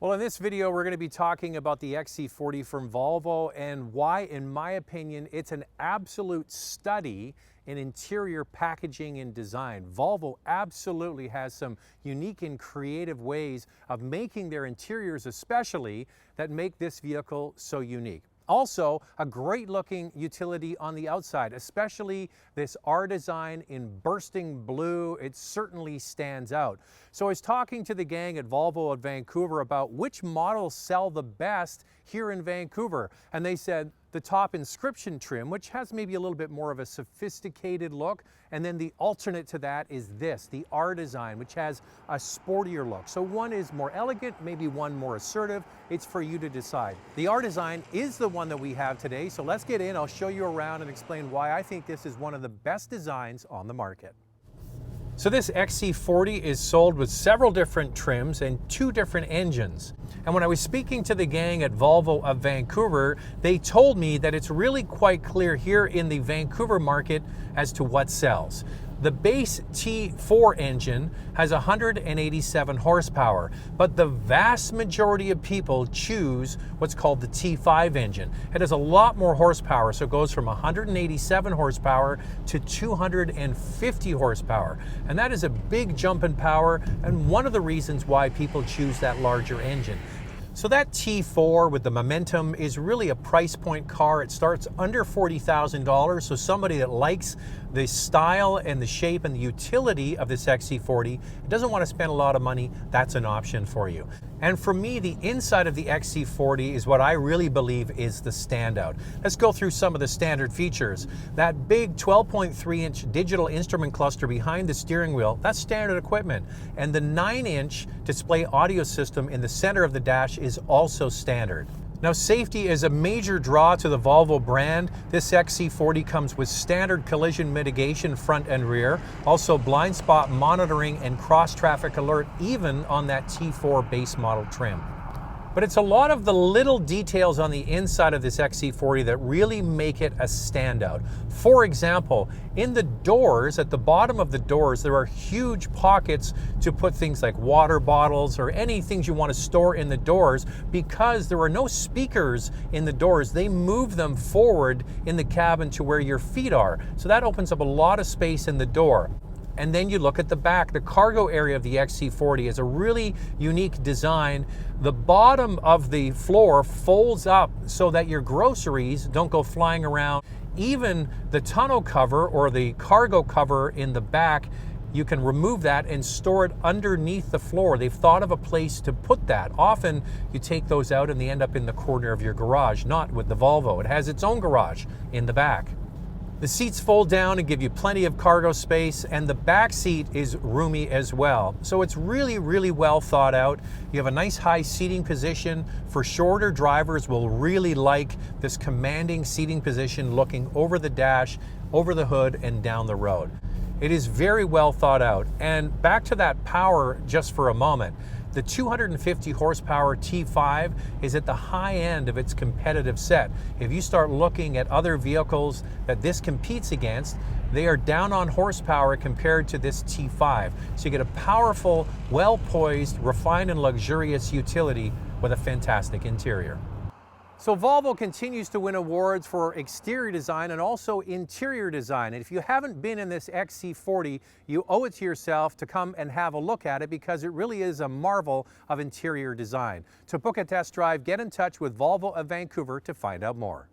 Well, in this video, we're going to be talking about the XC40 from Volvo and why, in my opinion, it's an absolute study in interior packaging and design. Volvo absolutely has some unique and creative ways of making their interiors especially that make this vehicle so unique. Also, a great looking utility on the outside, especially this R design in bursting blue. It certainly stands out. So I was talking to the gang at Volvo of Vancouver about which models sell the best here in Vancouver. And they said the top inscription trim, which has maybe a little bit more of a sophisticated look. And then the alternate to that is this, the R design, which has a sportier look. So one is more elegant, maybe one more assertive. It's for you to decide. The R design is the one that we have today. So let's get in. I'll show you around and explain why I think this is one of the best designs on the market. So this XC40 is sold with several different trims and two different engines. And when I was speaking to the gang at Volvo of Vancouver, they told me that it's really quite clear here in the Vancouver market as to what sells. The base T4 engine has 187 horsepower, but the vast majority of people choose what's called the T5 engine. It has a lot more horsepower, so it goes from 187 horsepower to 250 horsepower. And that is a big jump in power, and one of the reasons why people choose that larger engine. So that T4 with the Momentum is really a price point car. It starts under $40,000. So somebody that likes the style and the shape and the utility of this XC40, doesn't want to spend a lot of money, that's an option for you. And for me, the inside of the XC40 is what I really believe is the standout. Let's go through some of the standard features. That big 12.3-inch digital instrument cluster behind the steering wheel, that's standard equipment. And the 9-inch display audio system in the center of the dash is also standard. Now, safety is a major draw to the Volvo brand. This XC40 comes with standard collision mitigation front and rear, also blind spot monitoring and cross traffic alert, even on that T4 base model trim. But it's a lot of the little details on the inside of this XC40 that really make it a standout. For example, in the doors, at the bottom of the doors, there are huge pockets to put things like water bottles or any things you want to store in the doors. Because there are no speakers in the doors, they move them forward in the cabin to where your feet are. So that opens up a lot of space in the door. And then you look at the back. The cargo area of the XC40 is a really unique design. The bottom of the floor folds up so that your groceries don't go flying around. Even the tonneau cover or the cargo cover in the back, you can remove that and store it underneath the floor. They've thought of a place to put that. Often you take those out and they end up in the corner of your garage, not with the Volvo. It has its own garage in the back. The seats fold down and give you plenty of cargo space, and the back seat is roomy as well. So it's really, really well thought out. You have a nice high seating position. For shorter drivers will really like this commanding seating position looking over the dash, over the hood, and down the road. It is very well thought out. And back to that power just for a moment. The 250 horsepower T5 is at the high end of its competitive set. If you start looking at other vehicles that this competes against, they are down on horsepower compared to this T5. So you get a powerful, well-poised, refined and luxurious utility with a fantastic interior. So Volvo continues to win awards for exterior design and also interior design. And if you haven't been in this XC40, you owe it to yourself to come and have a look at it, because it really is a marvel of interior design. To book a test drive, get in touch with Volvo of Vancouver to find out more.